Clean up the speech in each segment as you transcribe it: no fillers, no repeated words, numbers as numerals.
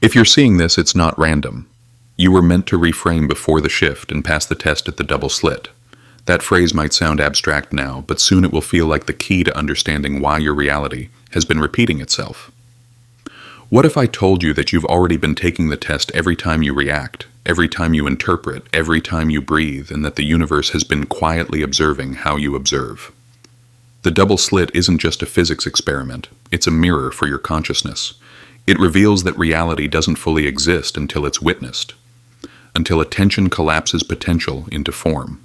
If you're seeing this, it's not random. You were meant to reframe before the shift and pass the test at the double slit. That phrase might sound abstract now, but soon it will feel like the key to understanding why your reality has been repeating itself. What if I told you that you've already been taking the test every time you react, every time you interpret, every time you breathe, and that the universe has been quietly observing how you observe? The double slit isn't just a physics experiment, it's a mirror for your consciousness. It reveals that reality doesn't fully exist until it's witnessed, until attention collapses potential into form.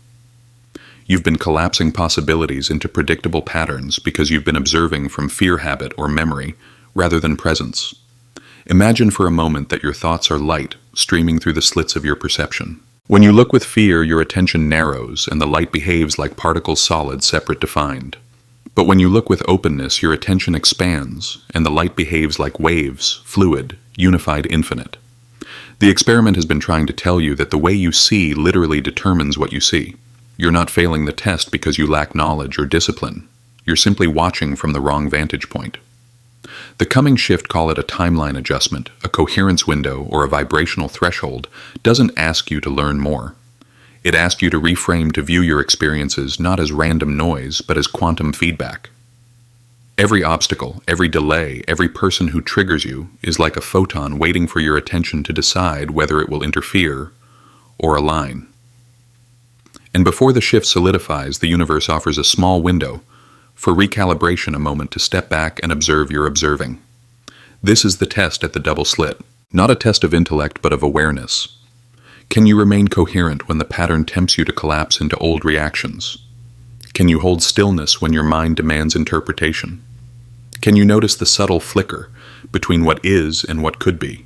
You've been collapsing possibilities into predictable patterns because you've been observing from fear habit or memory rather than presence. Imagine for a moment that your thoughts are light, streaming through the slits of your perception. When you look with fear, your attention narrows and the light behaves like particles solid, separate, defined. But when you look with openness, your attention expands and the light behaves like waves, fluid, unified, infinite. The experiment has been trying to tell you that the way you see literally determines what you see. You're not failing the test because you lack knowledge or discipline. You're simply watching from the wrong vantage point. The coming shift, call it a timeline adjustment, a coherence window, or a vibrational threshold, doesn't ask you to learn more. It asks you to reframe, to view your experiences not as random noise, but as quantum feedback. Every obstacle, every delay, every person who triggers you is like a photon waiting for your attention to decide whether it will interfere or align. And before the shift solidifies, the universe offers a small window for recalibration, a moment to step back and observe your observing. This is the test at the double slit, not a test of intellect but of awareness. Can you remain coherent when the pattern tempts you to collapse into old reactions? Can you hold stillness when your mind demands interpretation? Can you notice the subtle flicker between what is and what could be?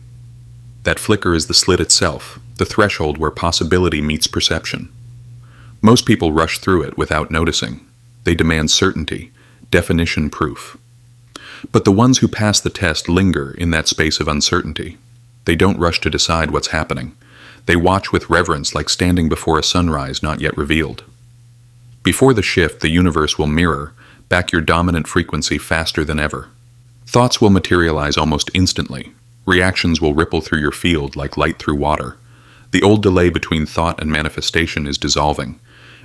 That flicker is the slit itself, the threshold where possibility meets perception. Most people rush through it without noticing. They demand certainty, definition, proof. But the ones who pass the test linger in that space of uncertainty. They don't rush to decide what's happening. They watch with reverence, like standing before a sunrise not yet revealed. Before the shift, the universe will mirror back your dominant frequency faster than ever. Thoughts will materialize almost instantly. Reactions will ripple through your field like light through water. The old delay between thought and manifestation is dissolving,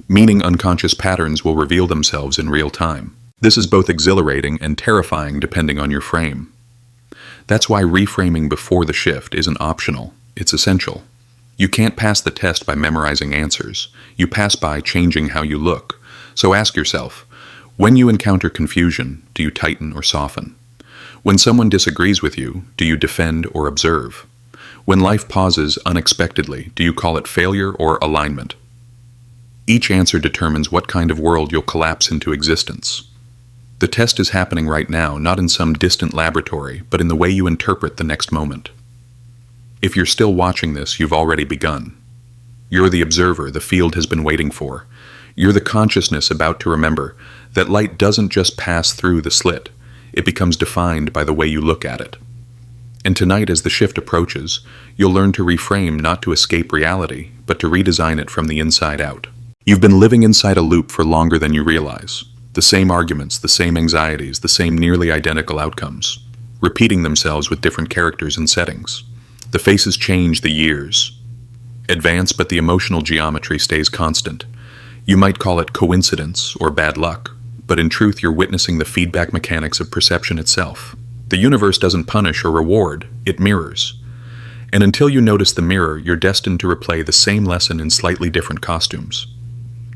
meaning unconscious patterns will reveal themselves in real time. This is both exhilarating and terrifying depending on your frame. That's why reframing before the shift isn't optional, it's essential. You can't pass the test by memorizing answers. You pass by changing how you look. So ask yourself, when you encounter confusion, do you tighten or soften? When someone disagrees with you, do you defend or observe? When life pauses unexpectedly, do you call it failure or alignment? Each answer determines what kind of world you'll collapse into existence. The test is happening right now, not in some distant laboratory, but in the way you interpret the next moment. If you're still watching this, you've already begun. You're the observer the field has been waiting for. You're the consciousness about to remember that light doesn't just pass through the slit, it becomes defined by the way you look at it. And tonight, as the shift approaches, you'll learn to reframe, not to escape reality, but to redesign it from the inside out. You've been living inside a loop for longer than you realize. The same arguments, the same anxieties, the same nearly identical outcomes, repeating themselves with different characters and settings. The faces change, the years advance, but the emotional geometry stays constant. You might call it coincidence or bad luck, but in truth you're witnessing the feedback mechanics of perception itself. The universe doesn't punish or reward, it mirrors. And until you notice the mirror, you're destined to replay the same lesson in slightly different costumes.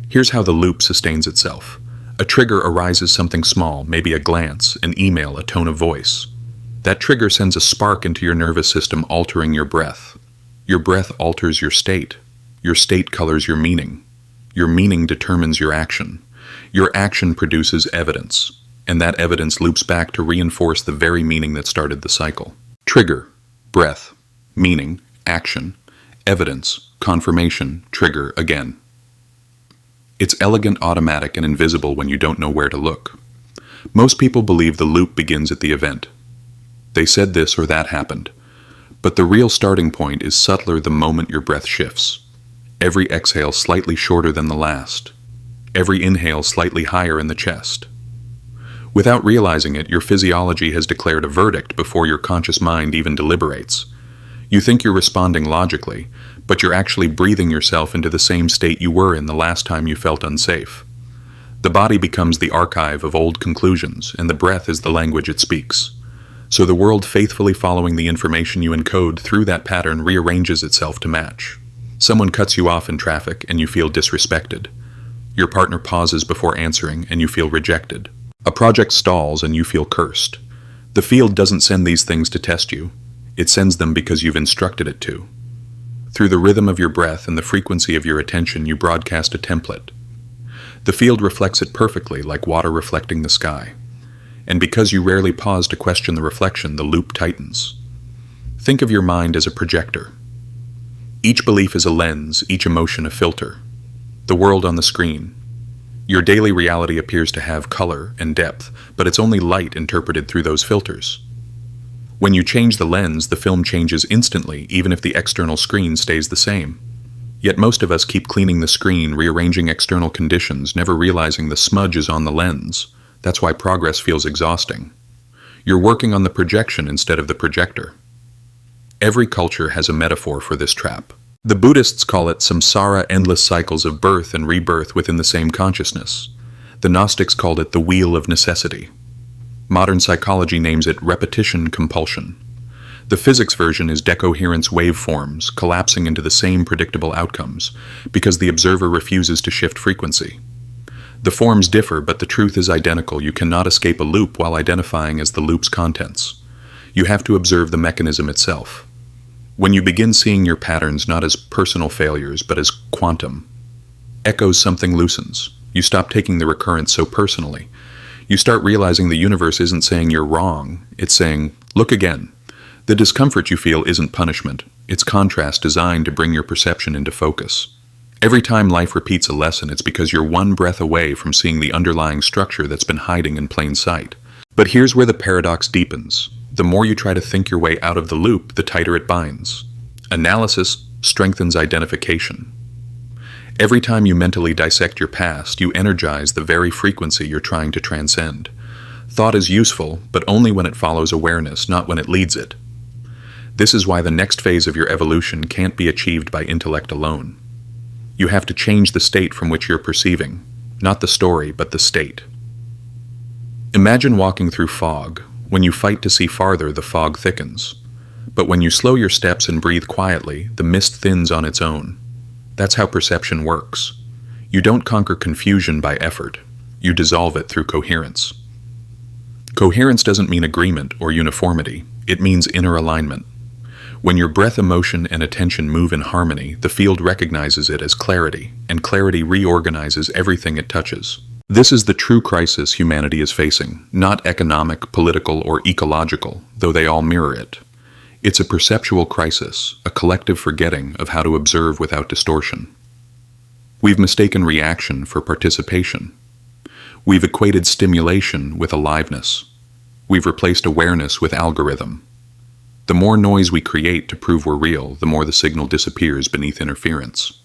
Here's how the loop sustains itself. A trigger arises, something small, maybe a glance, an email, a tone of voice. That trigger sends a spark into your nervous system, altering your breath. Your breath alters your state. Your state colors your meaning. Your meaning determines your action. Your action produces evidence, and that evidence loops back to reinforce the very meaning that started the cycle. Trigger, breath, meaning, action, evidence, confirmation, trigger again. It's elegant, automatic, and invisible when you don't know where to look. Most people believe the loop begins at the event. They said this or that happened. But the real starting point is subtler the moment your breath shifts. Every exhale slightly shorter than the last. Every inhale slightly higher in the chest. Without realizing it, your physiology has declared a verdict before your conscious mind even deliberates. You think you're responding logically, but you're actually breathing yourself into the same state you were in the last time you felt unsafe. The body becomes the archive of old conclusions, and the breath is the language it speaks. So the world, faithfully following the information you encode through that pattern, rearranges itself to match. Someone cuts you off in traffic and you feel disrespected. Your partner pauses before answering and you feel rejected. A project stalls and you feel cursed. The field doesn't send these things to test you. It sends them because you've instructed it to. Through the rhythm of your breath and the frequency of your attention, you broadcast a template. The field reflects it perfectly, like water reflecting the sky. And because you rarely pause to question the reflection, the loop tightens. Think of your mind as a projector. Each belief is a lens, each emotion a filter. The world on the screen. Your daily reality appears to have color and depth, but it's only light interpreted through those filters. When you change the lens, the film changes instantly, even if the external screen stays the same. Yet most of us keep cleaning the screen, rearranging external conditions, never realizing the smudge is on the lens. That's why progress feels exhausting. You're working on the projection instead of the projector. Every culture has a metaphor for this trap. The Buddhists call it samsara, endless cycles of birth and rebirth within the same consciousness. The Gnostics called it the wheel of necessity. Modern psychology names it repetition compulsion. The physics version is decoherence waveforms collapsing into the same predictable outcomes because the observer refuses to shift frequency. The forms differ, but the truth is identical. You cannot escape a loop while identifying as the loop's contents. You have to observe the mechanism itself. When you begin seeing your patterns not as personal failures, but as quantum, echoes, something loosens. You stop taking the recurrence so personally. You start realizing the universe isn't saying you're wrong. It's saying, look again. The discomfort you feel isn't punishment. It's contrast designed to bring your perception into focus. Every time life repeats a lesson, it's because you're one breath away from seeing the underlying structure that's been hiding in plain sight. But here's where the paradox deepens. The more you try to think your way out of the loop, the tighter it binds. Analysis strengthens identification. Every time you mentally dissect your past, you energize the very frequency you're trying to transcend. Thought is useful, but only when it follows awareness, not when it leads it. This is why the next phase of your evolution can't be achieved by intellect alone. You have to change the state from which you're perceiving, not the story, but the state. Imagine walking through fog. When you fight to see farther, the fog thickens. But when you slow your steps and breathe quietly, the mist thins on its own. That's how perception works. You don't conquer confusion by effort. You dissolve it through coherence. Coherence doesn't mean agreement or uniformity. It means inner alignment. When your breath, emotion, and attention move in harmony, the field recognizes it as clarity, and clarity reorganizes everything it touches. This is the true crisis humanity is facing, not economic, political, or ecological, though they all mirror it. It's a perceptual crisis, a collective forgetting of how to observe without distortion. We've mistaken reaction for participation. We've equated stimulation with aliveness. We've replaced awareness with algorithm. The more noise we create to prove we're real, the more the signal disappears beneath interference.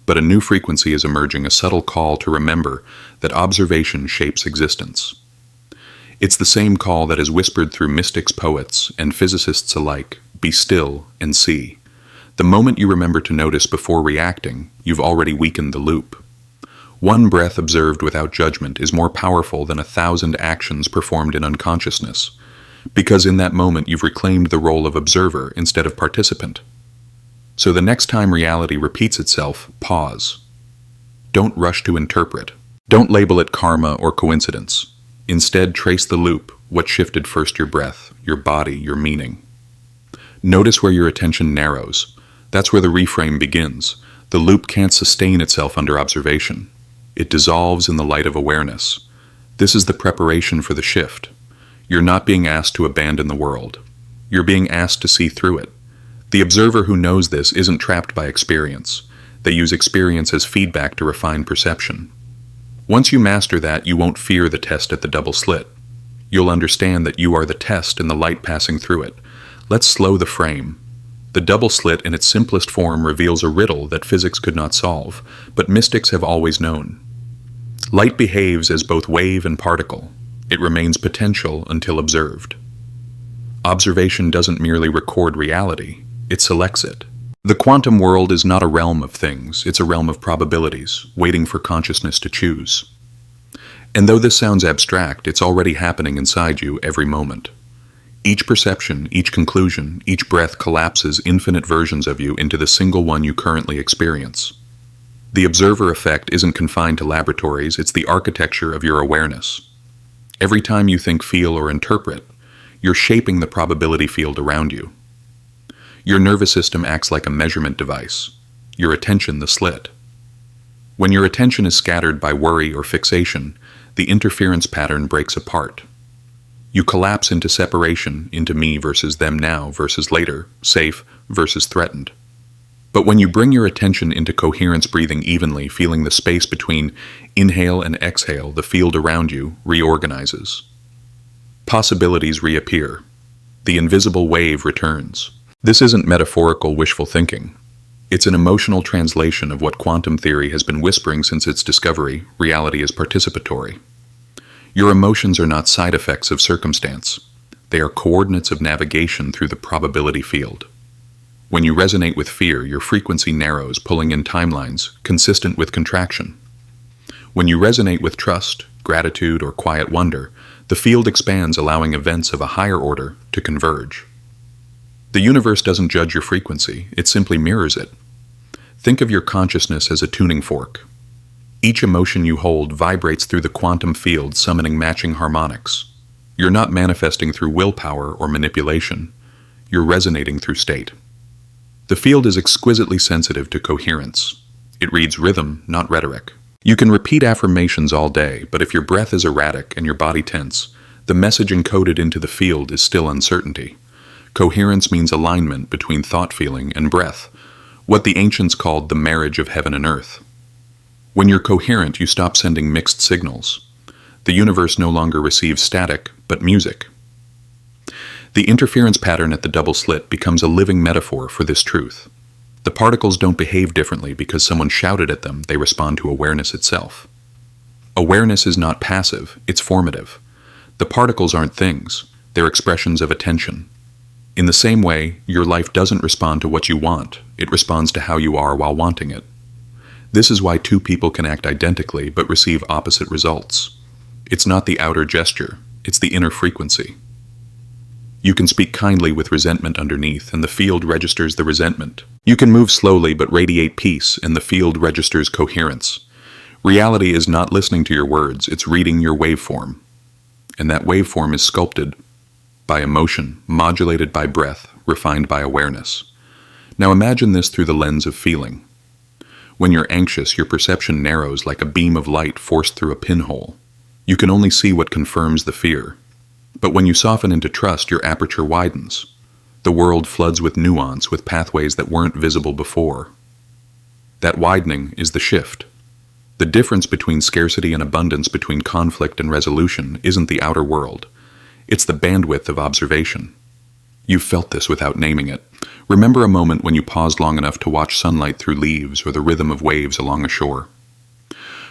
But a new frequency is emerging, a subtle call to remember that observation shapes existence. It's the same call that is whispered through mystics, poets, and physicists alike: be still and see. The moment you remember to notice before reacting, you've already weakened the loop. One breath observed without judgment is more powerful than 1,000 actions performed in unconsciousness, because in that moment you've reclaimed the role of observer instead of participant. So the next time reality repeats itself, pause. Don't rush to interpret. Don't label it karma or coincidence. Instead, trace the loop. What shifted first? Your breath, your body, your meaning. Notice where your attention narrows. That's where the reframe begins. The loop can't sustain itself under observation. It dissolves in the light of awareness. This is the preparation for the shift. You're not being asked to abandon the world. You're being asked to see through it. The observer who knows this isn't trapped by experience. They use experience as feedback to refine perception. Once you master that, you won't fear the test at the double slit. You'll understand that you are the test and the light passing through it. Let's slow the frame. The double slit in its simplest form reveals a riddle that physics could not solve, but mystics have always known. Light behaves as both wave and particle. It remains potential until observed. Observation doesn't merely record reality, it selects it. The quantum world is not a realm of things, it's a realm of probabilities, waiting for consciousness to choose. And though this sounds abstract, it's already happening inside you every moment. Each perception, each conclusion, each breath collapses infinite versions of you into the single one you currently experience. The observer effect isn't confined to laboratories, it's the architecture of your awareness. Every time you think, feel, or interpret, you're shaping the probability field around you. Your nervous system acts like a measurement device, your attention the slit. When your attention is scattered by worry or fixation, the interference pattern breaks apart. You collapse into separation, into me versus them now versus later, safe versus threatened. But when you bring your attention into coherence, breathing evenly, feeling the space between inhale and exhale, the field around you reorganizes. Possibilities reappear. The invisible wave returns. This isn't metaphorical wishful thinking. It's an emotional translation of what quantum theory has been whispering since its discovery: reality is participatory. Your emotions are not side effects of circumstance. They are coordinates of navigation through the probability field. When you resonate with fear, your frequency narrows, pulling in timelines consistent with contraction. When you resonate with trust, gratitude, or quiet wonder, the field expands, allowing events of a higher order to converge. The universe doesn't judge your frequency, it simply mirrors it. Think of your consciousness as a tuning fork. Each emotion you hold vibrates through the quantum field, summoning matching harmonics. You're not manifesting through willpower or manipulation. You're resonating through state. The field is exquisitely sensitive to coherence. It reads rhythm, not rhetoric. You can repeat affirmations all day, but if your breath is erratic and your body tense, the message encoded into the field is still uncertainty. Coherence means alignment between thought, feeling, and breath, what the ancients called the marriage of heaven and earth. When you're coherent, you stop sending mixed signals. The universe no longer receives static, but music. The interference pattern at the double slit becomes a living metaphor for this truth. The particles don't behave differently because someone shouted at them, they respond to awareness itself. Awareness is not passive, it's formative. The particles aren't things, they're expressions of attention. In the same way, your life doesn't respond to what you want, it responds to how you are while wanting it. This is why two people can act identically but receive opposite results. It's not the outer gesture, it's the inner frequency. You can speak kindly with resentment underneath, and the field registers the resentment. You can move slowly but radiate peace, and the field registers coherence. Reality is not listening to your words, it's reading your waveform. And that waveform is sculpted by emotion, modulated by breath, refined by awareness. Now imagine this through the lens of feeling. When you're anxious, your perception narrows like a beam of light forced through a pinhole. You can only see what confirms the fear. But when you soften into trust, your aperture widens. The world floods with nuance, with pathways that weren't visible before. That widening is the shift. The difference between scarcity and abundance, between conflict and resolution, isn't the outer world. It's the bandwidth of observation. You've felt this without naming it. Remember a moment when you paused long enough to watch sunlight through leaves or the rhythm of waves along a shore.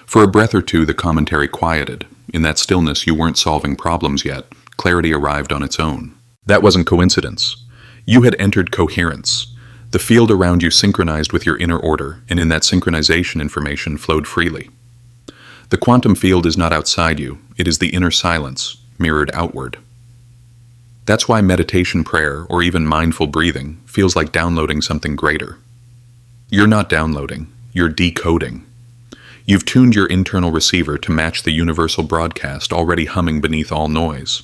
For a breath or two, the commentary quieted. In that stillness, you weren't solving problems yet. Clarity arrived on its own. That wasn't coincidence. You had entered coherence. The field around you synchronized with your inner order, and in that synchronization, information flowed freely. The quantum field is not outside you. It is the inner silence, mirrored outward. That's why meditation, prayer, or even mindful breathing feels like downloading something greater. You're not downloading, you're decoding. You've tuned your internal receiver to match the universal broadcast already humming beneath all noise.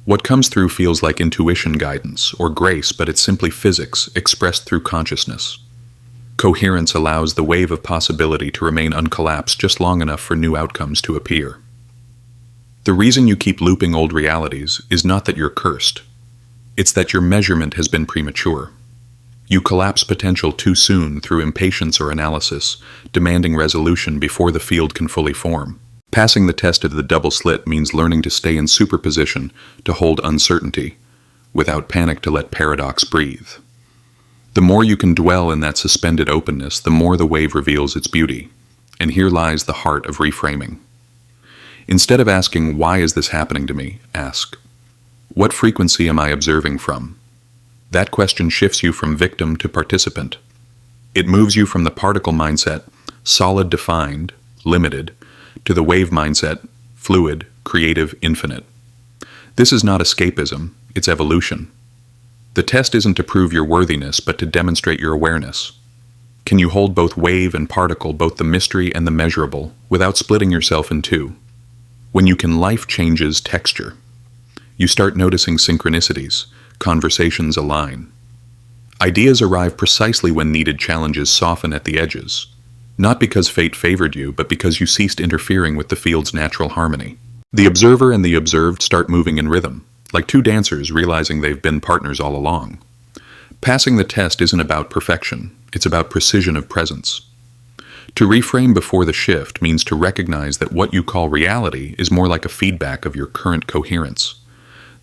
What comes through feels like intuition, guidance, or grace, but it's simply physics expressed through consciousness. Coherence allows the wave of possibility to remain uncollapsed just long enough for new outcomes to appear. The reason you keep looping old realities is not that you're cursed. It's that your measurement has been premature. You collapse potential too soon through impatience or analysis, demanding resolution before the field can fully form. Passing the test of the double slit means learning to stay in superposition, to hold uncertainty, without panic, to let paradox breathe. The more you can dwell in that suspended openness, the more the wave reveals its beauty. And here lies the heart of reframing. Instead of asking, "Why is this happening to me?" ask, "What frequency am I observing from?" That question shifts you from victim to participant. It moves you from the particle mindset, solid, defined, limited, to the wave mindset, fluid, creative, infinite. This is not escapism, it's evolution. The test isn't to prove your worthiness, but to demonstrate your awareness. Can you hold both wave and particle, both the mystery and the measurable, without splitting yourself in two? When you can, life changes texture. You start noticing synchronicities, conversations align. Ideas arrive precisely when needed challenges soften at the edges. Not because fate favored you, but because you ceased interfering with the field's natural harmony. The observer and the observed start moving in rhythm, like two dancers realizing they've been partners all along. Passing the test isn't about perfection, it's about precision of presence. To reframe before the shift means to recognize that what you call reality is more like a feedback of your current coherence.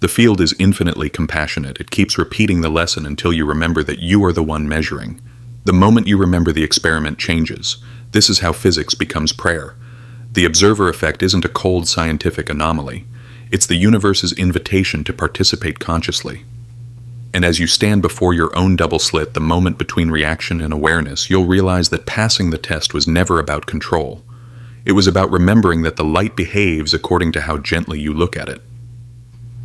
The field is infinitely compassionate. It keeps repeating the lesson until you remember that you are the one measuring. The moment you remember, the experiment changes. This is how physics becomes prayer. The observer effect isn't a cold scientific anomaly. It's the universe's invitation to participate consciously. And as you stand before your own double slit, the moment between reaction and awareness, you'll realize that passing the test was never about control. It was about remembering that the light behaves according to how gently you look at it.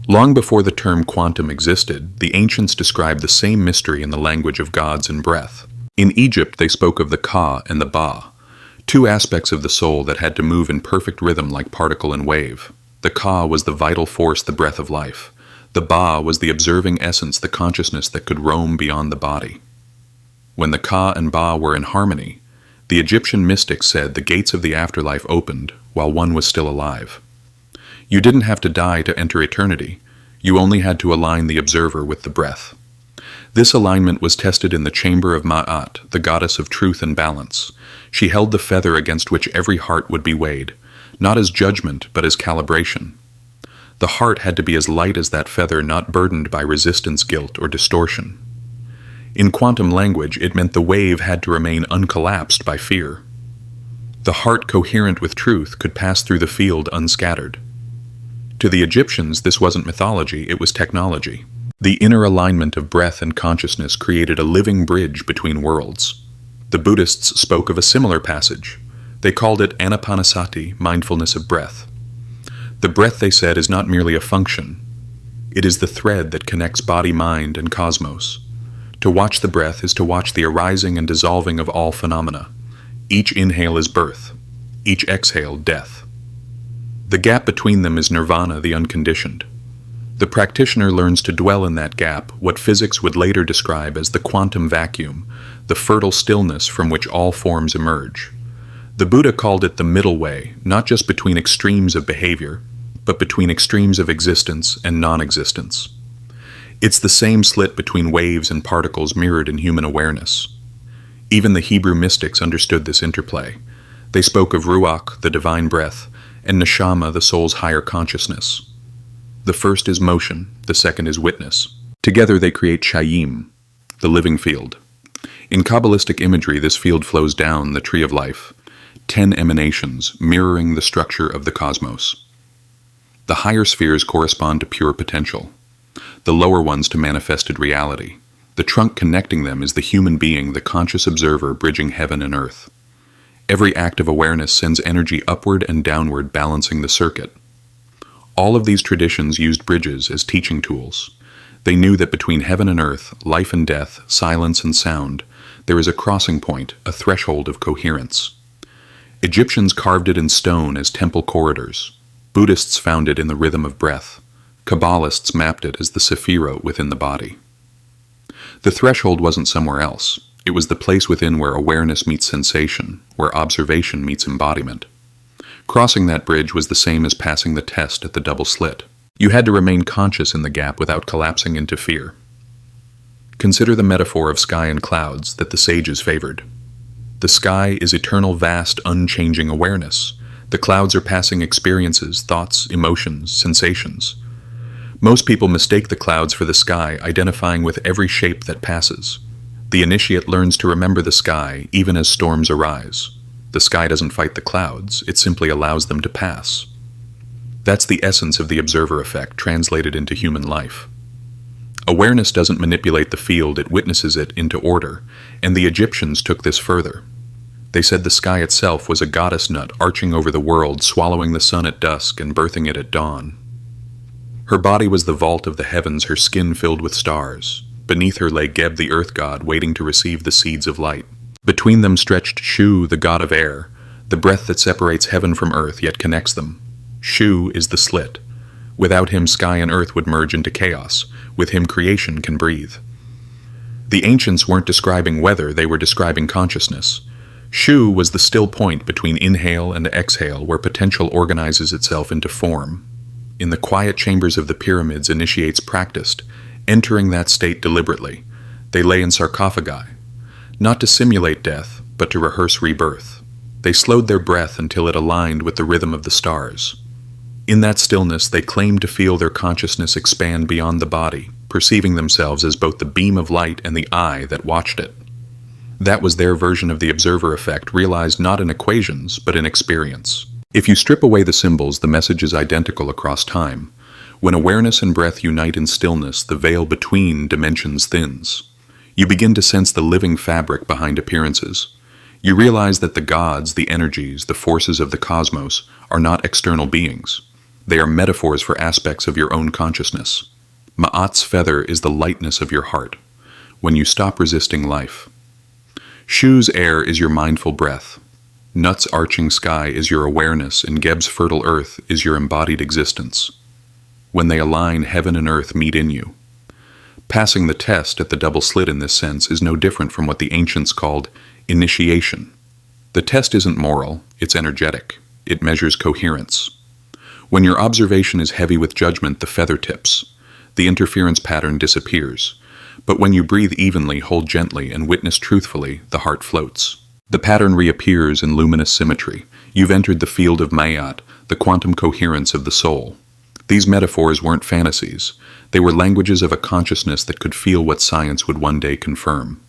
Long before the term quantum existed, the ancients described the same mystery in the language of gods and breath. In Egypt, they spoke of the Ka and the Ba, two aspects of the soul that had to move in perfect rhythm like particle and wave. The Ka was the vital force, the breath of life. The Ba was the observing essence, the consciousness that could roam beyond the body. When the Ka and Ba were in harmony, the Egyptian mystics said the gates of the afterlife opened while one was still alive. You didn't have to die to enter eternity. You only had to align the observer with the breath. This alignment was tested in the chamber of Ma'at, the goddess of truth and balance. She held the feather against which every heart would be weighed, not as judgment, but as calibration. The heart had to be as light as that feather, not burdened by resistance, guilt, or distortion. In quantum language, it meant the wave had to remain uncollapsed by fear. The heart, coherent with truth, could pass through the field unscattered. To the Egyptians, this wasn't mythology, it was technology. The inner alignment of breath and consciousness created a living bridge between worlds. The Buddhists spoke of a similar passage. They called it anapanasati, mindfulness of breath. The breath, they said, is not merely a function. It is the thread that connects body, mind, and cosmos. To watch the breath is to watch the arising and dissolving of all phenomena. Each inhale is birth, each exhale death. The gap between them is nirvana, the unconditioned. The practitioner learns to dwell in that gap, what physics would later describe as the quantum vacuum, the fertile stillness from which all forms emerge. The Buddha called it the middle way, not just between extremes of behavior, but between extremes of existence and non-existence. It's the same slit between waves and particles mirrored in human awareness. Even the Hebrew mystics understood this interplay. They spoke of ruach, the divine breath, and neshama, the soul's higher consciousness. The first is motion, the second is witness. Together they create chayim, the living field. In Kabbalistic imagery, this field flows down the tree of life, 10 emanations mirroring the structure of the cosmos. The higher spheres correspond to pure potential, the lower ones to manifested reality. The trunk connecting them is the human being, the conscious observer bridging heaven and earth. Every act of awareness sends energy upward and downward, balancing the circuit. All of these traditions used bridges as teaching tools. They knew that between heaven and earth, life and death, silence and sound, there is a crossing point, a threshold of coherence. Egyptians carved it in stone as temple corridors. Buddhists found it in the rhythm of breath. Kabbalists mapped it as the sephirot within the body. The threshold wasn't somewhere else. It was the place within where awareness meets sensation, where observation meets embodiment. Crossing that bridge was the same as passing the test at the double slit. You had to remain conscious in the gap without collapsing into fear. Consider the metaphor of sky and clouds that the sages favored. The sky is eternal, vast, unchanging awareness. The clouds are passing experiences, thoughts, emotions, sensations. Most people mistake the clouds for the sky, identifying with every shape that passes. The initiate learns to remember the sky even as storms arise. The sky doesn't fight the clouds, it simply allows them to pass. That's the essence of the observer effect translated into human life. Awareness doesn't manipulate the field, it witnesses it into order, and the Egyptians took this further. They said the sky itself was a goddess nut arching over the world, swallowing the sun at dusk and birthing it at dawn. Her body was the vault of the heavens, her skin filled with stars. Beneath her lay Geb, the earth god, waiting to receive the seeds of light. Between them stretched Shu, the god of air, the breath that separates heaven from earth yet connects them. Shu is the slit. Without him, sky and earth would merge into chaos. With him, creation can breathe. The ancients weren't describing weather, they were describing consciousness. Shu was the still point between inhale and exhale, where potential organizes itself into form. In the quiet chambers of the pyramids initiates practiced, entering that state deliberately. They lay in sarcophagi, not to simulate death, but to rehearse rebirth. They slowed their breath until it aligned with the rhythm of the stars. In that stillness, they claimed to feel their consciousness expand beyond the body, perceiving themselves as both the beam of light and the eye that watched it. That was their version of the observer effect, realized not in equations, but in experience. If you strip away the symbols, the message is identical across time. When awareness and breath unite in stillness, the veil between dimensions thins. You begin to sense the living fabric behind appearances. You realize that the gods, the energies, the forces of the cosmos are not external beings. They are metaphors for aspects of your own consciousness. Ma'at's feather is the lightness of your heart, when you stop resisting life. Shu's air is your mindful breath. Nut's arching sky is your awareness, and Geb's fertile earth is your embodied existence. When they align, heaven and earth meet in you. Passing the test at the double slit in this sense is no different from what the ancients called initiation. The test isn't moral, it's energetic. It measures coherence. When your observation is heavy with judgment, the feather tips. The interference pattern disappears. But when you breathe evenly, hold gently, and witness truthfully, the heart floats. The pattern reappears in luminous symmetry. You've entered the field of Ma'at, the quantum coherence of the soul. These metaphors weren't fantasies. They were languages of a consciousness that could feel what science would one day confirm.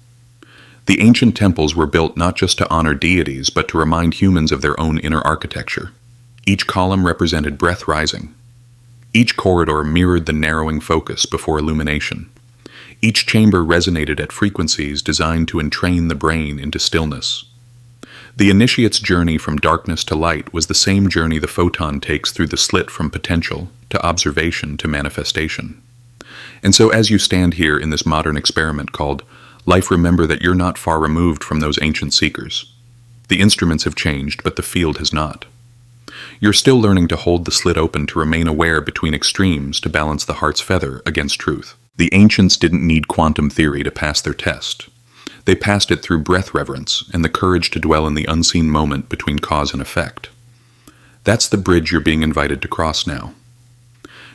The ancient temples were built not just to honor deities, but to remind humans of their own inner architecture. Each column represented breath rising. Each corridor mirrored the narrowing focus before illumination. Each chamber resonated at frequencies designed to entrain the brain into stillness. The initiate's journey from darkness to light was the same journey the photon takes through the slit from potential to observation to manifestation. And so as you stand here in this modern experiment called life, remember that you're not far removed from those ancient seekers. The instruments have changed, but the field has not. You're still learning to hold the slit open, to remain aware between extremes, to balance the heart's feather against truth. The ancients didn't need quantum theory to pass their test. They passed it through breath reverence and the courage to dwell in the unseen moment between cause and effect. That's the bridge you're being invited to cross now.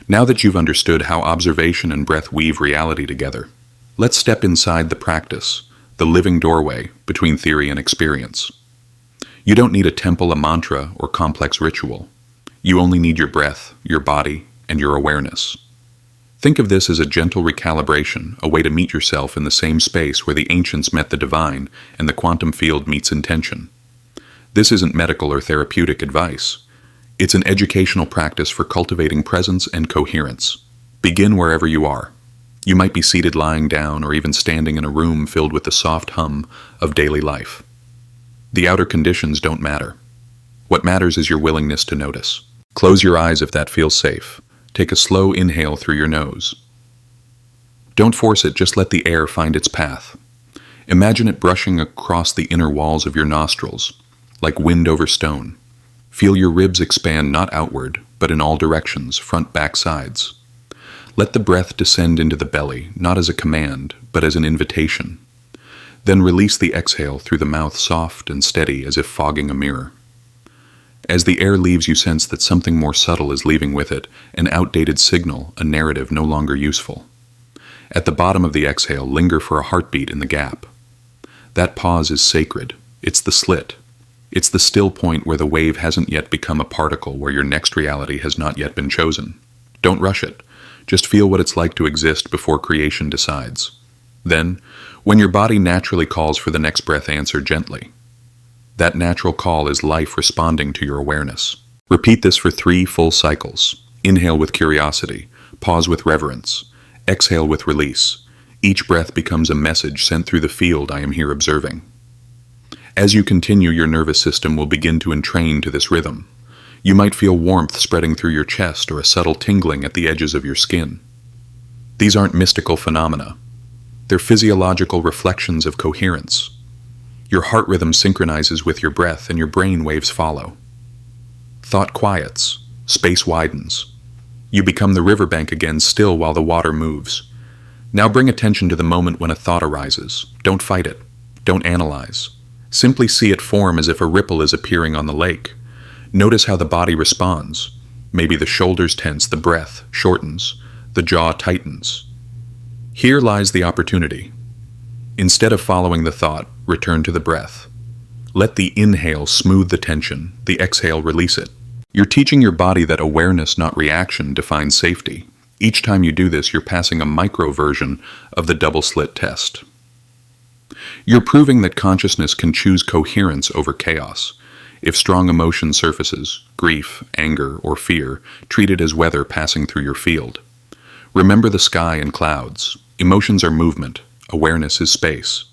Now that you've understood how observation and breath weave reality together, let's step inside the practice, the living doorway between theory and experience. You don't need a temple, a mantra, or complex ritual. You only need your breath, your body, and your awareness. Think of this as a gentle recalibration, a way to meet yourself in the same space where the ancients met the divine and the quantum field meets intention. This isn't medical or therapeutic advice. It's an educational practice for cultivating presence and coherence. Begin wherever you are. You might be seated, lying down, or even standing in a room filled with the soft hum of daily life. The outer conditions don't matter. What matters is your willingness to notice. Close your eyes if that feels safe. Take a slow inhale through your nose. Don't force it, just let the air find its path. Imagine it brushing across the inner walls of your nostrils, like wind over stone. Feel your ribs expand not outward, but in all directions, front, back, sides. Let the breath descend into the belly, not as a command, but as an invitation. Then release the exhale through the mouth, soft and steady as if fogging a mirror. As the air leaves, you sense that something more subtle is leaving with it, an outdated signal, a narrative no longer useful. At the bottom of the exhale, linger for a heartbeat in the gap. That pause is sacred. It's the slit. It's the still point where the wave hasn't yet become a particle, where your next reality has not yet been chosen. Don't rush it. Just feel what it's like to exist before creation decides. Then, when your body naturally calls for the next breath, answer gently. That natural call is life responding to your awareness. Repeat this for 3 full cycles. Inhale with curiosity, pause with reverence, Exhale with release. Each breath becomes a message sent through the field I am here observing. As you continue, your nervous system will begin to entrain to this rhythm. You might feel warmth spreading through your chest or a subtle tingling at the edges of your skin. These aren't mystical phenomena. They're physiological reflections of coherence. Your heart rhythm synchronizes with your breath and your brain waves follow. Thought quiets. Space widens. You become the riverbank again, still while the water moves. Now bring attention to the moment when a thought arises. Don't fight it. Don't analyze. Simply see it form as if a ripple is appearing on the lake. Notice how the body responds. Maybe the shoulders tense, the breath shortens, the jaw tightens. Here lies the opportunity. Instead of following the thought, return to the breath. Let the inhale smooth the tension, the exhale release it. You're teaching your body that awareness, not reaction, defines safety. Each time you do this, you're passing a micro version of the double slit test. You're proving that consciousness can choose coherence over chaos. If strong emotion surfaces, grief, anger, or fear, treat it as weather passing through your field. Remember the sky and clouds. Emotions are movement. Awareness is space.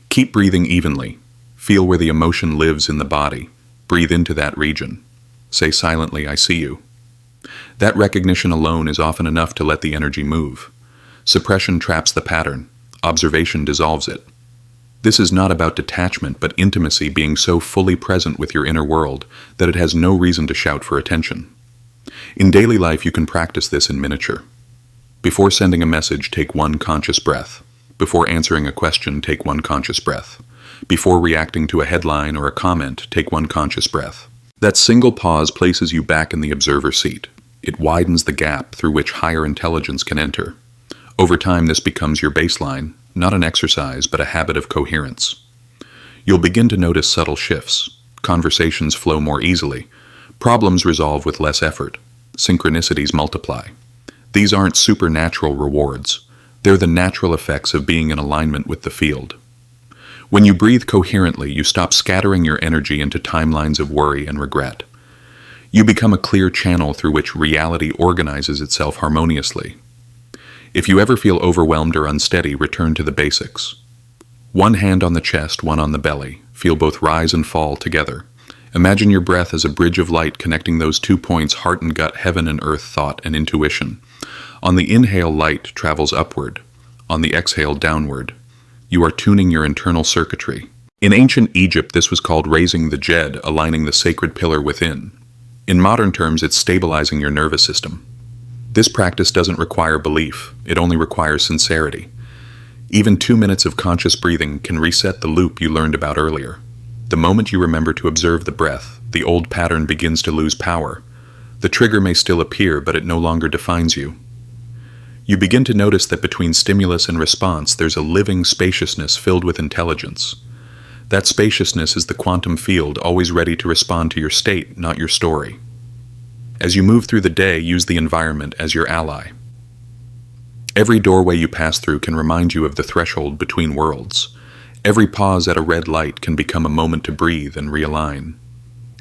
Keep breathing evenly. Feel where the emotion lives in the body. Breathe into that region. Say silently, I see you. That recognition alone is often enough to let the energy move. Suppression traps the pattern. Observation dissolves it. This is not about detachment, but intimacy, being so fully present with your inner world that it has no reason to shout for attention. In daily life, you can practice this in miniature. Before sending a message, take one conscious breath. Before answering a question, take one conscious breath. Before reacting to a headline or a comment, take one conscious breath. That single pause places you back in the observer seat. It widens the gap through which higher intelligence can enter. Over time, this becomes your baseline, not an exercise, but a habit of coherence. You'll begin to notice subtle shifts. Conversations flow more easily. Problems resolve with less effort. Synchronicities multiply. These aren't supernatural rewards. They're the natural effects of being in alignment with the field. When you breathe coherently, you stop scattering your energy into timelines of worry and regret. You become a clear channel through which reality organizes itself harmoniously. If you ever feel overwhelmed or unsteady, return to the basics. One hand on the chest, one on the belly. Feel both rise and fall together. Imagine your breath as a bridge of light connecting those 2 points, heart and gut, heaven and earth, thought and intuition. On the inhale, light travels upward. On the exhale, downward. You are tuning your internal circuitry. In ancient Egypt, this was called raising the jed, aligning the sacred pillar within. In modern terms, it's stabilizing your nervous system. This practice doesn't require belief, it only requires sincerity. Even 2 minutes of conscious breathing can reset the loop you learned about earlier. The moment you remember to observe the breath, the old pattern begins to lose power. The trigger may still appear, but it no longer defines you. You begin to notice that between stimulus and response, there's a living spaciousness filled with intelligence. That spaciousness is the quantum field, always ready to respond to your state, not your story. As you move through the day, use the environment as your ally. Every doorway you pass through can remind you of the threshold between worlds. Every pause at a red light can become a moment to breathe and realign.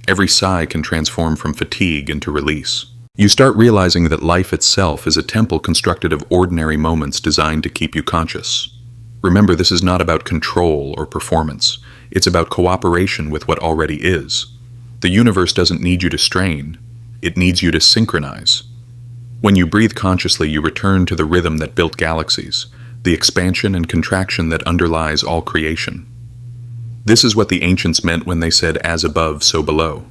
Every sigh can transform from fatigue into release. You start realizing that life itself is a temple constructed of ordinary moments designed to keep you conscious. Remember, this is not about control or performance. It's about cooperation with what already is. The universe doesn't need you to strain. It needs you to synchronize. When you breathe consciously, you return to the rhythm that built galaxies, the expansion and contraction that underlies all creation. This is what the ancients meant when they said, as above, so below.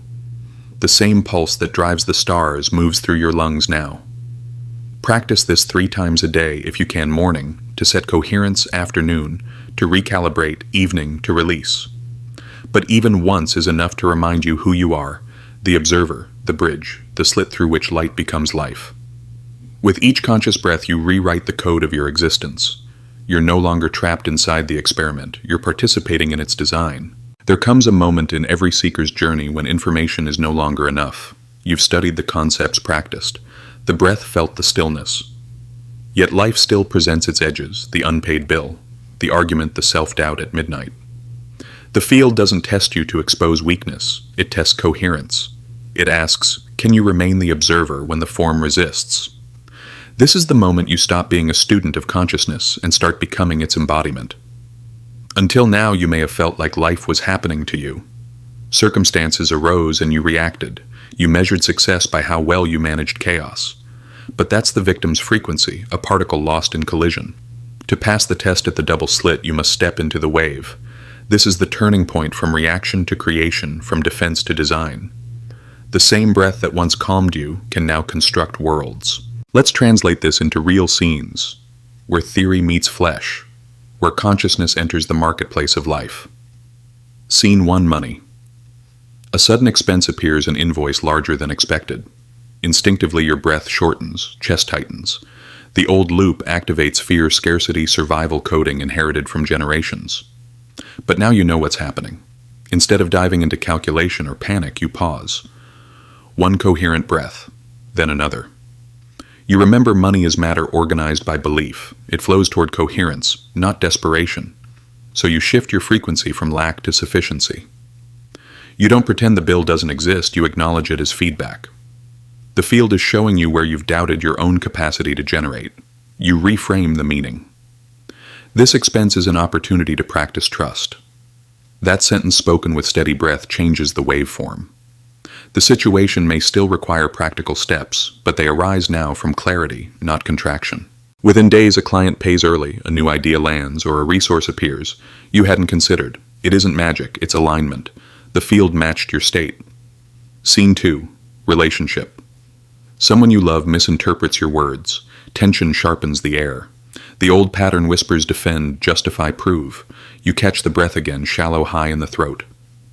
The same pulse that drives the stars moves through your lungs now. Practice this 3 times a day, if you can, morning, to set coherence, afternoon, to recalibrate, evening, to release. But even once is enough to remind you who you are, the observer, the bridge, the slit through which light becomes life. With each conscious breath, you rewrite the code of your existence. You're no longer trapped inside the experiment. You're participating in its design. There comes a moment in every seeker's journey when information is no longer enough. You've studied the concepts practiced. The breath felt the stillness. Yet life still presents its edges, the unpaid bill, the argument, the self-doubt at midnight. The field doesn't test you to expose weakness. It tests coherence. It asks, can you remain the observer when the form resists? This is the moment you stop being a student of consciousness and start becoming its embodiment. Until now, you may have felt like life was happening to you. Circumstances arose and you reacted. You measured success by how well you managed chaos. But that's the victim's frequency, a particle lost in collision. To pass the test at the double slit, you must step into the wave. This is the turning point from reaction to creation, from defense to design. The same breath that once calmed you can now construct worlds. Let's translate this into real scenes, where theory meets flesh, where consciousness enters the marketplace of life. Scene 1: Money. A sudden expense appears, an invoice larger than expected. Instinctively, your breath shortens, chest tightens. The old loop activates fear, scarcity, survival coding inherited from generations. But now you know what's happening. Instead of diving into calculation or panic, you pause. One coherent breath, then another. You remember money is matter organized by belief. It flows toward coherence, not desperation. So you shift your frequency from lack to sufficiency. You don't pretend the bill doesn't exist, you acknowledge it as feedback. The field is showing you where you've doubted your own capacity to generate. You reframe the meaning. This expense is an opportunity to practice trust. That sentence spoken with steady breath changes the waveform. The situation may still require practical steps, but they arise now from clarity, not contraction. Within days, a client pays early, a new idea lands, or a resource appears you hadn't considered. It isn't magic, it's alignment. The field matched your state. Scene 2: Relationship. Someone you love misinterprets your words. Tension sharpens the air. The old pattern whispers defend, justify, prove. You catch the breath again, shallow, high in the throat.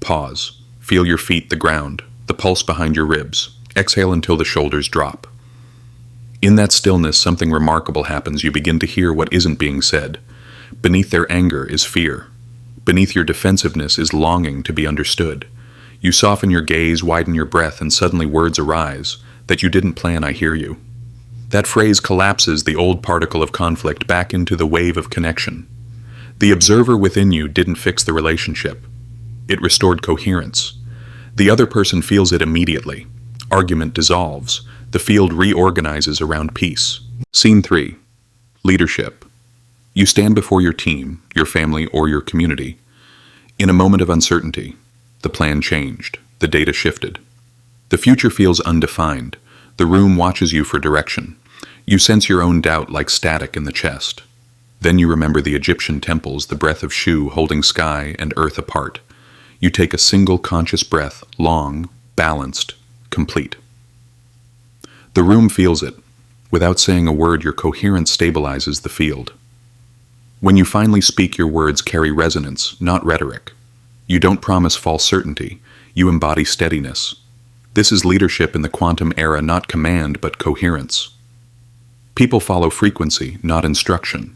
Pause. Feel your feet, the ground, the pulse behind your ribs. Exhale until the shoulders drop. In that stillness, something remarkable happens. You begin to hear what isn't being said. Beneath their anger is fear. Beneath your defensiveness is longing to be understood. You soften your gaze, widen your breath, and suddenly words arise. That you didn't plan, I hear you. That phrase collapses the old particle of conflict back into the wave of connection. The observer within you didn't fix the relationship. It restored coherence. The other person feels it immediately. Argument dissolves. The field reorganizes around peace. Scene 3: Leadership. You stand before your team, your family, or your community. In a moment of uncertainty, the plan changed. The data shifted. The future feels undefined. The room watches you for direction. You sense your own doubt like static in the chest. Then you remember the Egyptian temples, the breath of Shu holding sky and earth apart. You take a single conscious breath, long, balanced, complete. The room feels it. Without saying a word, your coherence stabilizes the field. When you finally speak, your words carry resonance, not rhetoric. You don't promise false certainty. You embody steadiness. This is leadership in the quantum era, not command, but coherence. People follow frequency, not instruction.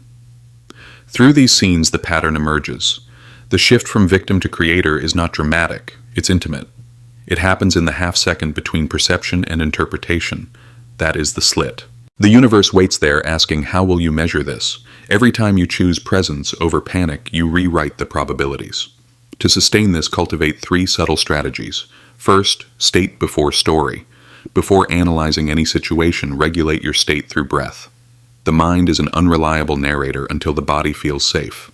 Through these scenes, the pattern emerges. The shift from victim to creator is not dramatic, it's intimate. It happens in the half-second between perception and interpretation. That is the slit. The universe waits there asking, how will you measure this? Every time you choose presence over panic, you rewrite the probabilities. To sustain this, cultivate 3 subtle strategies. First, state before story. Before analyzing any situation, regulate your state through breath. The mind is an unreliable narrator until the body feels safe.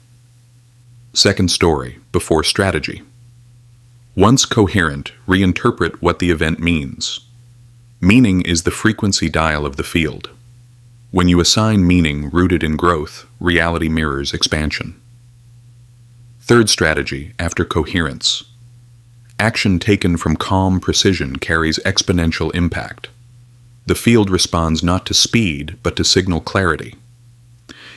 Second, story before strategy. Once coherent, reinterpret what the event means. Meaning is the frequency dial of the field. When you assign meaning rooted in growth, reality mirrors expansion. Third strategy, after coherence. Action taken from calm precision carries exponential impact. The field responds not to speed, but to signal clarity.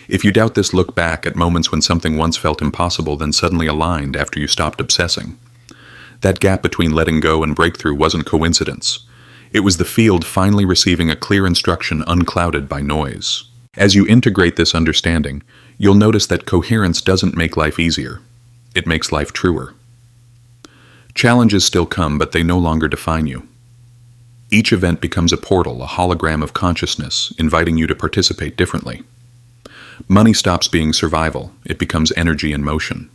If you doubt this, look back at moments when something once felt impossible, then suddenly aligned after you stopped obsessing. That gap between letting go and breakthrough wasn't coincidence. It was the field finally receiving a clear instruction unclouded by noise. As you integrate this understanding, you'll notice that coherence doesn't make life easier. It makes life truer. Challenges still come, but they no longer define you. Each event becomes a portal, a hologram of consciousness, inviting you to participate differently. Money stops being survival, it becomes energy in motion.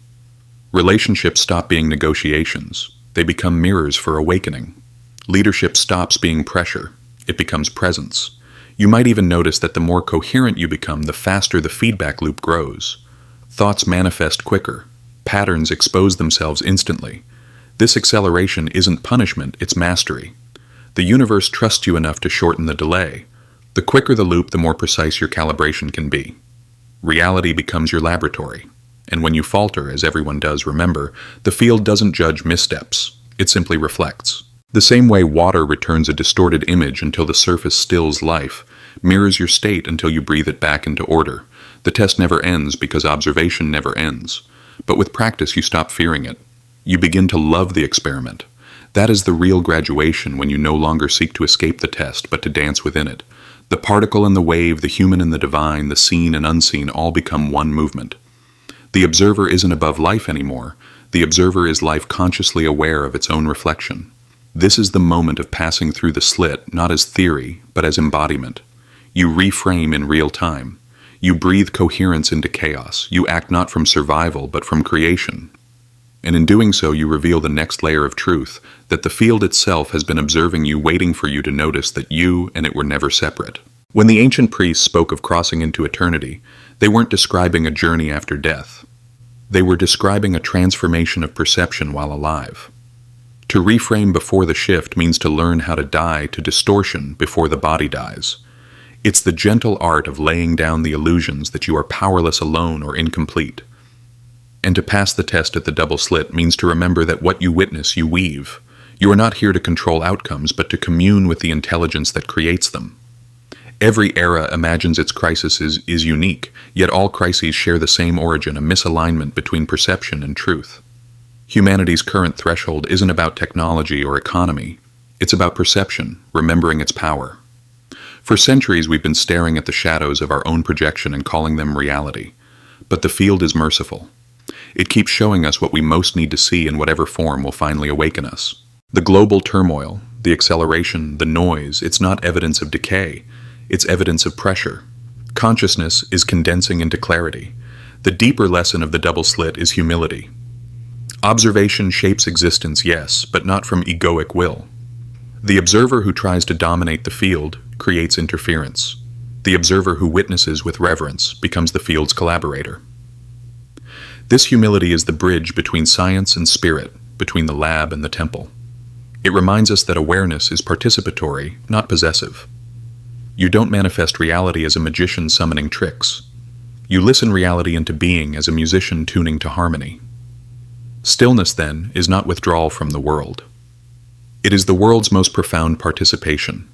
Relationships stop being negotiations, they become mirrors for awakening. Leadership stops being pressure, it becomes presence. You might even notice that the more coherent you become, the faster the feedback loop grows. Thoughts manifest quicker. Patterns expose themselves instantly. This acceleration isn't punishment, it's mastery. The universe trusts you enough to shorten the delay. The quicker the loop, the more precise your calibration can be. Reality becomes your laboratory. And when you falter, as everyone does, remember, the field doesn't judge missteps. It simply reflects. The same way water returns a distorted image until the surface stills life, mirrors your state until you breathe it back into order. The test never ends because observation never ends. But with practice, you stop fearing it. You begin to love the experiment. That is the real graduation, when you no longer seek to escape the test, but to dance within it. The particle and the wave, the human and the divine, the seen and unseen all become one movement. The observer isn't above life anymore. The observer is life, consciously aware of its own reflection. This is the moment of passing through the slit, not as theory, but as embodiment. You reframe in real time. You breathe coherence into chaos. You act not from survival, but from creation. And in doing so, you reveal the next layer of truth, that the field itself has been observing you, waiting for you to notice that you and it were never separate. When the ancient priests spoke of crossing into eternity, they weren't describing a journey after death. They were describing a transformation of perception while alive. To reframe before the shift means to learn how to die to distortion before the body dies. It's the gentle art of laying down the illusions that you are powerless, alone, or incomplete. And to pass the test at the double slit means to remember that what you witness, you weave. You are not here to control outcomes, but to commune with the intelligence that creates them. Every era imagines its crisis is unique, yet all crises share the same origin, a misalignment between perception and truth. Humanity's current threshold isn't about technology or economy. It's about perception, remembering its power. For centuries, we've been staring at the shadows of our own projection and calling them reality. But the field is merciful. It keeps showing us what we most need to see in whatever form will finally awaken us. The global turmoil, the acceleration, the noise, it's not evidence of decay. It's evidence of pressure. Consciousness is condensing into clarity. The deeper lesson of the double slit is humility. Observation shapes existence, yes, but not from egoic will. The observer who tries to dominate the field creates interference. The observer who witnesses with reverence becomes the field's collaborator. This humility is the bridge between science and spirit, between the lab and the temple. It reminds us that awareness is participatory, not possessive. You don't manifest reality as a magician summoning tricks. You listen reality into being as a musician tuning to harmony. Stillness, then, is not withdrawal from the world. It is the world's most profound participation.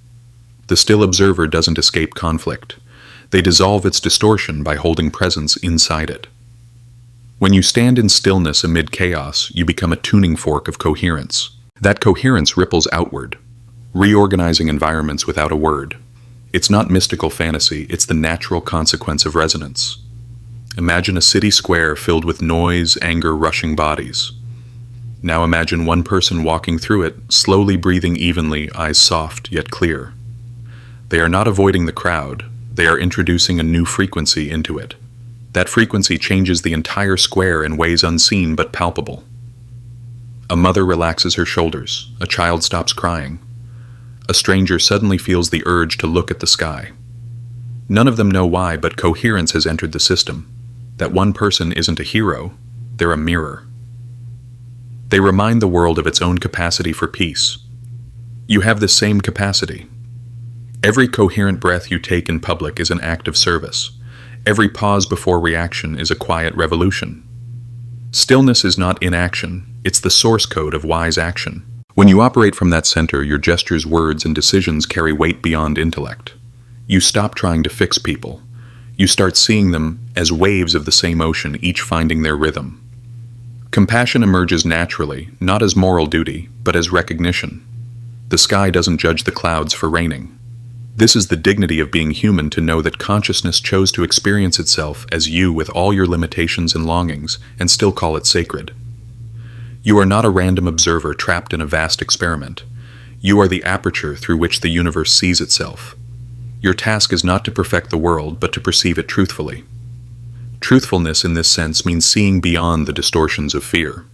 The still observer doesn't escape conflict. They dissolve its distortion by holding presence inside it. When you stand in stillness amid chaos, you become a tuning fork of coherence. That coherence ripples outward, reorganizing environments without a word. It's not mystical fantasy, it's the natural consequence of resonance. Imagine a city square filled with noise, anger, rushing bodies. Now imagine one person walking through it, slowly breathing evenly, eyes soft yet clear. They are not avoiding the crowd, they are introducing a new frequency into it. That frequency changes the entire square in ways unseen but palpable. A mother relaxes her shoulders, a child stops crying. A stranger suddenly feels the urge to look at the sky. None of them know why, but coherence has entered the system. That one person isn't a hero, they're a mirror. They remind the world of its own capacity for peace. You have the same capacity. Every coherent breath you take in public is an act of service. Every pause before reaction is a quiet revolution. Stillness is not inaction, it's the source code of wise action. When you operate from that center, your gestures, words, and decisions carry weight beyond intellect. You stop trying to fix people. You start seeing them as waves of the same ocean, each finding their rhythm. Compassion emerges naturally, not as moral duty, but as recognition. The sky doesn't judge the clouds for raining. This is the dignity of being human, to know that consciousness chose to experience itself as you with all your limitations and longings, and still call it sacred. You are not a random observer trapped in a vast experiment. You are the aperture through which the universe sees itself. Your task is not to perfect the world, but to perceive it truthfully. Truthfulness in this sense means seeing beyond the distortions of fear.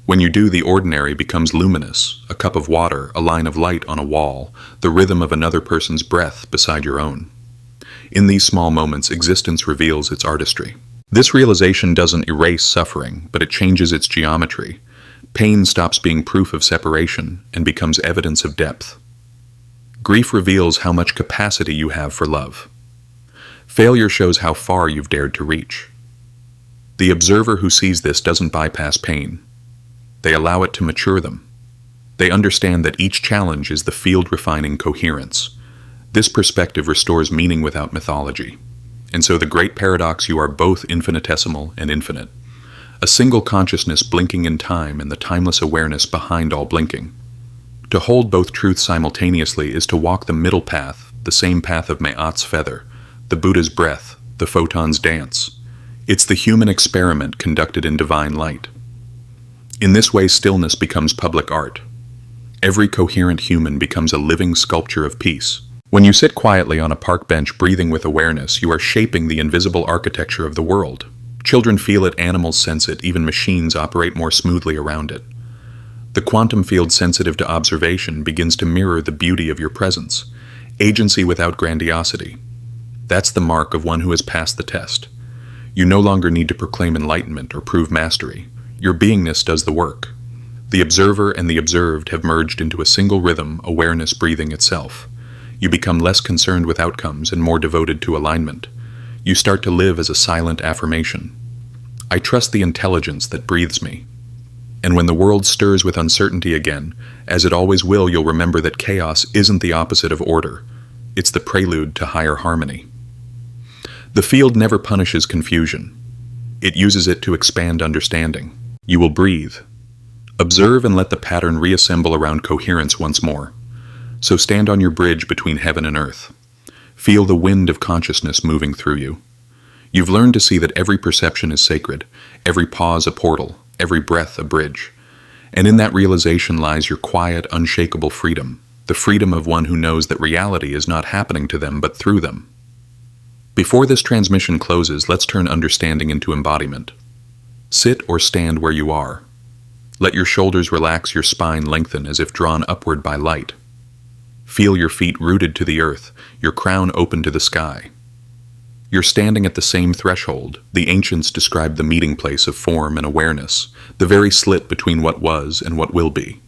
When you do, the ordinary becomes luminous, a cup of water, a line of light on a wall, the rhythm of another person's breath beside your own. In these small moments, existence reveals its artistry. This realization doesn't erase suffering, but it changes its geometry. Pain stops being proof of separation and becomes evidence of depth. Grief reveals how much capacity you have for love. Failure shows how far you've dared to reach. The observer who sees this doesn't bypass pain. They allow it to mature them. They understand that each challenge is the field refining coherence. This perspective restores meaning without mythology. And so the great paradox: you are both infinitesimal and infinite. A single consciousness blinking in time and the timeless awareness behind all blinking. To hold both truths simultaneously is to walk the middle path, the same path of Ma'at's feather, the Buddha's breath, the photon's dance. It's the human experiment conducted in divine light. In this way, stillness becomes public art. Every coherent human becomes a living sculpture of peace. When you sit quietly on a park bench breathing with awareness, you are shaping the invisible architecture of the world. Children feel it, animals sense it, even machines operate more smoothly around it. The quantum field, sensitive to observation, begins to mirror the beauty of your presence. Agency without grandiosity. That's the mark of one who has passed the test. You no longer need to proclaim enlightenment or prove mastery. Your beingness does the work. The observer and the observed have merged into a single rhythm, awareness breathing itself. You become less concerned with outcomes and more devoted to alignment. You start to live as a silent affirmation. I trust the intelligence that breathes me. And when the world stirs with uncertainty again, as it always will, you'll remember that chaos isn't the opposite of order. It's the prelude to higher harmony. The field never punishes confusion. It uses it to expand understanding. You will breathe. Observe and let the pattern reassemble around coherence once more. So stand on your bridge between heaven and earth. Feel the wind of consciousness moving through you. You've learned to see that every perception is sacred, every pause a portal, every breath a bridge. And in that realization lies your quiet, unshakable freedom, the freedom of one who knows that reality is not happening to them but through them. Before this transmission closes, let's turn understanding into embodiment. Sit or stand where you are. Let your shoulders relax, your spine lengthen as if drawn upward by light. Feel your feet rooted to the earth, your crown open to the sky. You're standing at the same threshold. The ancients described the meeting place of form and awareness, the very slit between what was and what will be.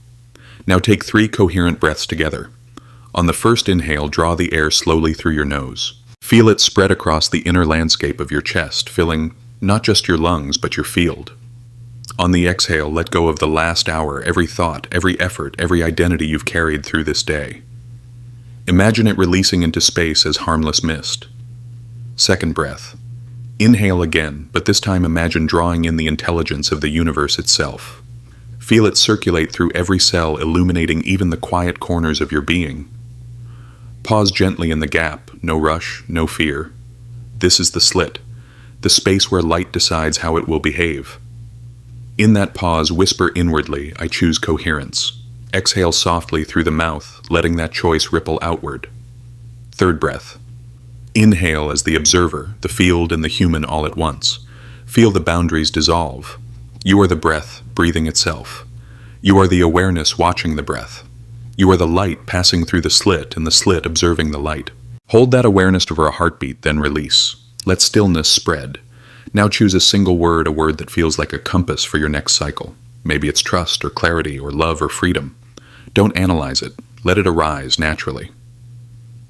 Now take 3 coherent breaths together. On the first inhale, draw the air slowly through your nose. Feel it spread across the inner landscape of your chest, filling not just your lungs, but your field. On the exhale, let go of the last hour, every thought, every effort, every identity you've carried through this day. Imagine it releasing into space as harmless mist. Second breath. Inhale again, but this time imagine drawing in the intelligence of the universe itself. Feel it circulate through every cell, illuminating even the quiet corners of your being. Pause gently in the gap, no rush, no fear. This is the slit, the space where light decides how it will behave. In that pause, whisper inwardly, I choose coherence. Exhale softly through the mouth, letting that choice ripple outward. Third breath. Inhale as the observer, the field and the human all at once. Feel the boundaries dissolve. You are the breath, breathing itself. You are the awareness watching the breath. You are the light passing through the slit and the slit observing the light. Hold that awareness over a heartbeat, then release. Let stillness spread. Now choose a single word, a word that feels like a compass for your next cycle. Maybe it's trust or clarity or love or freedom. Don't analyze it. Let it arise naturally.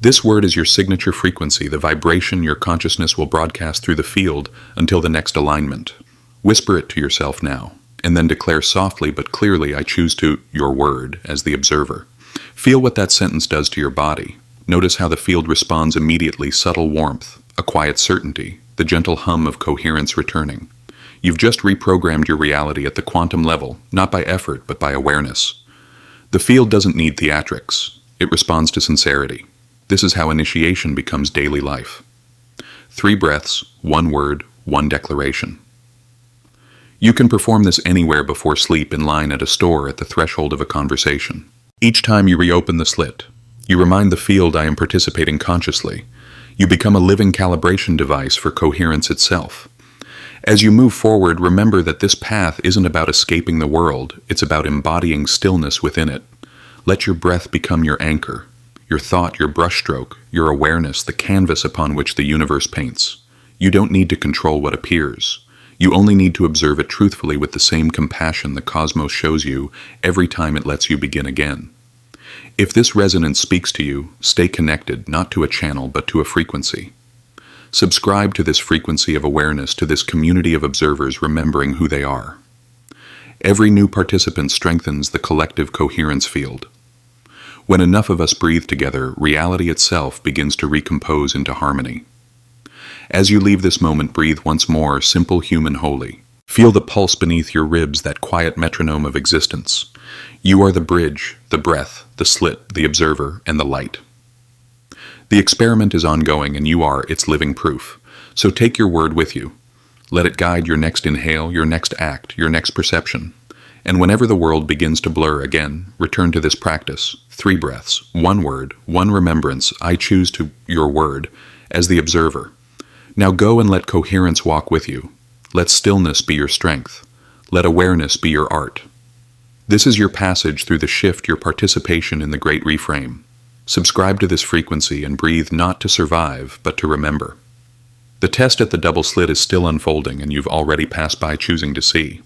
This word is your signature frequency, the vibration your consciousness will broadcast through the field until the next alignment. Whisper it to yourself now, and then declare softly but clearly, I choose to, your word, as the observer. Feel what that sentence does to your body. Notice how the field responds immediately, subtle warmth, a quiet certainty, the gentle hum of coherence returning. You've just reprogrammed your reality at the quantum level, not by effort, but by awareness. The field doesn't need theatrics. It responds to sincerity. This is how initiation becomes daily life. 3 breaths, 1 word, 1 declaration. You can perform this anywhere before sleep, in line at a store, at the threshold of a conversation. Each time you reopen the slit, you remind the field I am participating consciously. You become a living calibration device for coherence itself. As you move forward, remember that this path isn't about escaping the world, it's about embodying stillness within it. Let your breath become your anchor, your thought, your brushstroke, your awareness, the canvas upon which the universe paints. You don't need to control what appears. You only need to observe it truthfully with the same compassion the cosmos shows you every time it lets you begin again. If this resonance speaks to you, stay connected, not to a channel, but to a frequency. Subscribe to this frequency of awareness, to this community of observers remembering who they are. Every new participant strengthens the collective coherence field. When enough of us breathe together, reality itself begins to recompose into harmony. As you leave this moment, breathe once more, simple, human, holy. Feel the pulse beneath your ribs, that quiet metronome of existence. You are the bridge, the breath, the slit, the observer, and the light. The experiment is ongoing, and you are its living proof. So take your word with you. Let it guide your next inhale, your next act, your next perception. And whenever the world begins to blur again, return to this practice. 3 breaths, 1 word, 1 remembrance. I choose to your word as the observer. Now go and let coherence walk with you. Let stillness be your strength. Let awareness be your art. This is your passage through the shift, your participation in the great reframe. Subscribe to this frequency and breathe, not to survive, but to remember. The test at the double slit is still unfolding, and you've already passed by choosing to see.